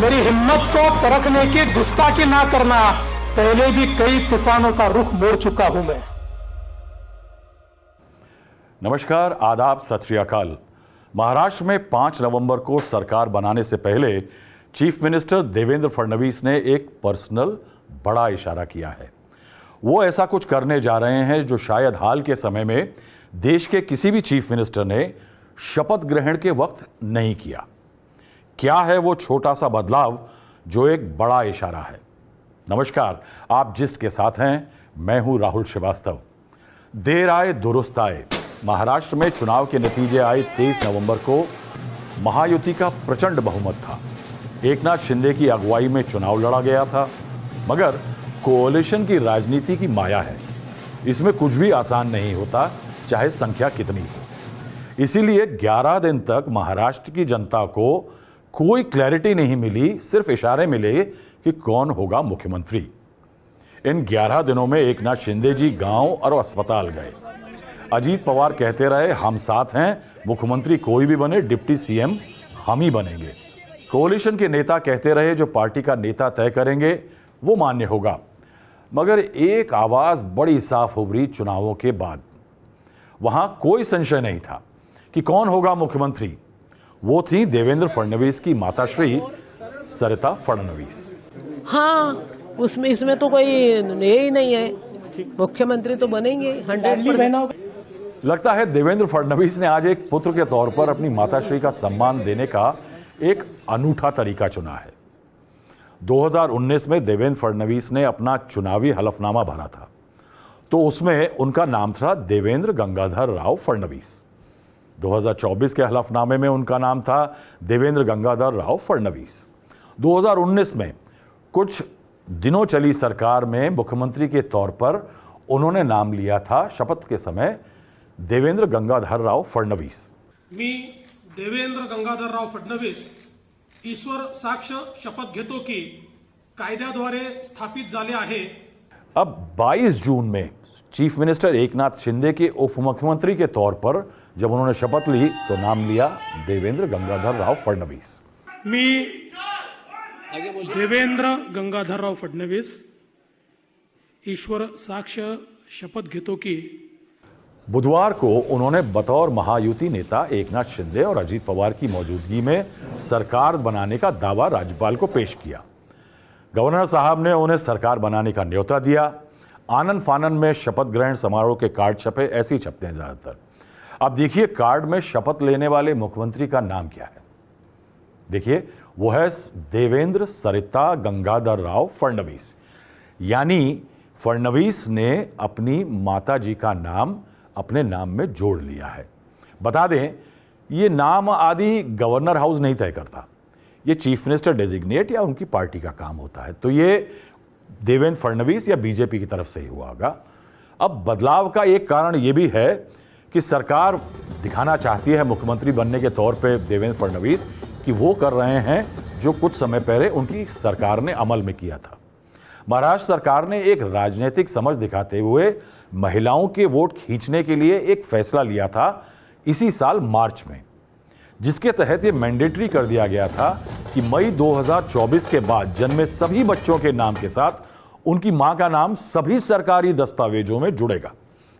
मेरी हिम्मत को परखने की गुस्ताखी ना करना, पहले भी कई तूफानों का रुख मोड़ चुका हूं मैं। नमस्कार, आदाब, सत श्री अकाल। महाराष्ट्र में 5 नवंबर को सरकार बनाने से पहले चीफ मिनिस्टर देवेंद्र फडणवीस ने एक पर्सनल बड़ा इशारा किया है। वो ऐसा कुछ करने जा रहे हैं जो शायद हाल के समय में देश के किसी भी चीफ मिनिस्टर ने शपथ ग्रहण के वक्त नहीं किया। क्या है वो छोटा सा बदलाव जो एक बड़ा इशारा है? नमस्कार, आप जिस्ट के साथ हैं, मैं हूं राहुल श्रीवास्तव। देर आए दुरुस्त आए। महाराष्ट्र में चुनाव के नतीजे आए 23 नवंबर को। महायुति का प्रचंड बहुमत था। एकनाथ शिंदे की अगुवाई में चुनाव लड़ा गया था, मगर कोalition की राजनीति की माया है। इसमें कुछ भी आसान नहीं होता, चाहे संख्या कितनी हो। इसीलिए 11 दिन तक महाराष्ट्र की जनता को कोई क्लैरिटी नहीं मिली, सिर्फ इशारे मिले कि कौन होगा मुख्यमंत्री। इन 11 दिनों में एकनाथ शिंदे जी गांव और अस्पताल गए। अजीत पवार कहते रहे, हम साथ हैं, मुख्यमंत्री कोई भी बने, डिप्टी सीएम हम ही बनेंगे। कोalition के नेता कहते रहे, जो पार्टी का नेता तय करेंगे वो मान्य होगा। मगर एक आवाज बड़ी साफ उभरी चुनावों के बाद। वहां कोई संशय नहीं था कि कौन होगा मुख्यमंत्री। वो थी देवेंद्र फडणवीस की माताश्री सरिता फडणवीस। हाँ, उसमें इसमें तो कोई ये ही नहीं है, मुख्यमंत्री तो बनेंगे 100%। लगता है देवेंद्र फडणवीस ने आज एक पुत्र के तौर पर अपनी माताश्री का सम्मान देने का एक अनूठा तरीका चुना है। 2019 में देवेंद्र फडणवीस ने अपना चुनावी हलफनामा भरा था, तो उसमें उनका नाम था देवेंद्र गंगाधर राव फडणवीस। 2024 के हलफनामे में उनका नाम था देवेंद्र गंगाधर राव फडणवीस। 2019 में कुछ दिनों चली सरकार में मुख्यमंत्री के तौर पर उन्होंने नाम लिया था शपथ के समय देवेंद्र गंगाधर राव फडणवीस। मी देवेंद्र गंगाधरराव फडणवीस ईश्वर साक्ष शपथ घेतो की कायद्याद्वारे स्थापित झाले आहे। अब 22 जून में चीफ मिनिस्टर एकनाथ शिंदे के उप मुख्यमंत्री के तौर पर जब उन्होंने शपथ ली तो नाम लिया देवेंद्र गंगाधर राव फडणवीस। मी देवेंद्र गंगाधरराव फडणवीस ईश्वर साक्ष शपथ घेतो की। बुधवार को उन्होंने बतौर महायुति नेता एकनाथ शिंदे और अजीत पवार की मौजूदगी में सरकार बनाने का दावा राज्यपाल को पेश किया। गवर्नर साहब ने उन्हें सरकार बनाने का न्योता दिया। आनन फानन में शपथ ग्रहण समारोह के कार्ड छपे, ऐसे ही छपते हैं ज्यादातर। अब देखिए कार्ड में शपथ लेने वाले मुख्यमंत्री का नाम क्या है। देखिए, वो है देवेंद्र सरिता गंगाधर राव फडणवीस। यानी फडणवीस ने अपनी माता जी का नाम अपने नाम में जोड़ लिया है। बता दें, ये नाम आदि गवर्नर हाउस नहीं तय करता, ये चीफ मिनिस्टर डेजिग्नेट या उनकी पार्टी का काम होता है। तो ये देवेंद्र फडणवीस या बीजेपी की तरफ से ही हुआ होगा। अब बदलाव का एक कारण ये भी है कि सरकार दिखाना चाहती है मुख्यमंत्री बनने के तौर पे देवेंद्र फडणवीस कि वो कर रहे हैं जो कुछ समय पहले उनकी सरकार ने अमल में किया था। महाराष्ट्र सरकार ने एक राजनीतिक समझ दिखाते हुए महिलाओं के वोट खींचने के लिए एक फैसला लिया था इसी साल मार्च में, जिसके तहत ये मैंडेटरी कर दिया गया था कि मई 2024 के बाद जन्मे सभी बच्चों के नाम के साथ उनकी मां का नाम सभी सरकारी दस्तावेजों में जुड़ेगा।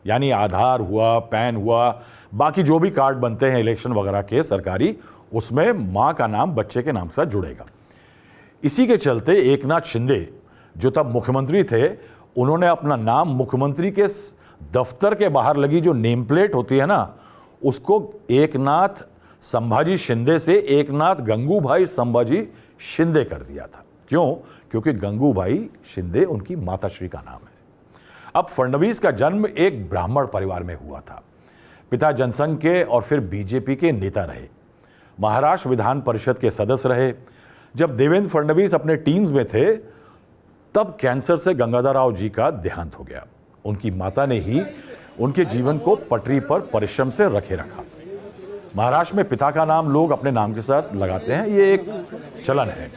यानी आधार हुआ, पैन हुआ, बाकी जो भी कार्ड बनते हैं इलेक्शन वगैरह के सरकारी, उसमें मां का नाम बच्चे के नाम के साथ जुड़ेगा। इसी के चलते एकनाथ शिंदे जो तब मुख्यमंत्री थे, उन्होंने अपना नाम मुख्यमंत्री के दफ्तर के बाहर लगी जो नेम प्लेट होती है ना, उसको एकनाथ संभाजी शिंदे से एकनाथ गंगूभाई संभाजी शिंदे कर दिया था। क्यों? क्योंकि गंगूभाई शिंदे उनकी माताश्री का नाम है। अब फडणवीस का जन्म एक ब्राह्मण परिवार में हुआ था। पिता जनसंघ के और फिर बीजेपी के नेता रहे। महाराष्ट्र विधान परिषद के सदस्य रहे। जब देवेंद्र फडणवीस अपने टीन्स में थे, तब कैंसर से गंगाधर राव जी का देहांत हो गया। उनकी माता ने ही उनके जीवन को पटरी पर परिश्रम से रखे रखा। महाराष्ट्र में पिता का नाम लोग अपने नाम के साथ लगाते हैं, ये एक चलन है।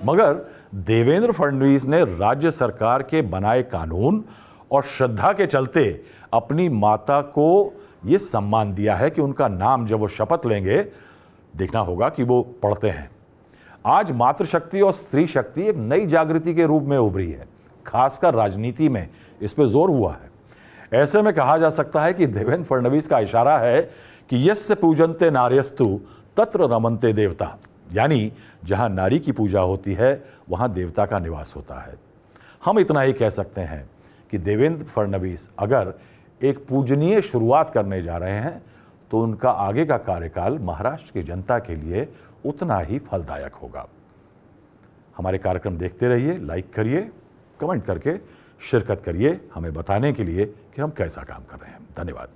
मगर देवेंद्र फडणवीस ने राज्य सरकार के बनाए कानून और श्रद्धा के चलते अपनी माता को ये सम्मान दिया है कि उनका नाम जब वो शपथ लेंगे, देखना होगा कि वो पढ़ते हैं। आज मातृशक्ति और स्त्री शक्ति एक नई जागृति के रूप में उभरी है, खासकर राजनीति में इस पे जोर हुआ है। ऐसे में कहा जा सकता है कि देवेंद्र फडणवीस का इशारा है कि यस्य पूजन्ते नार्यस्तु तत्र रमन्ते देवता, यानी जहां नारी की पूजा होती है वहां देवता का निवास होता है। हम इतना ही कह सकते हैं कि देवेंद्र फडणवीस अगर एक पूजनीय शुरुआत करने जा रहे हैं तो उनका आगे का कार्यकाल महाराष्ट्र की जनता के लिए उतना ही फलदायक होगा। हमारे कार्यक्रम देखते रहिए, लाइक करिए, कमेंट करके शिरकत करिए, हमें बताने के लिए कि हम कैसा काम कर रहे हैं। धन्यवाद।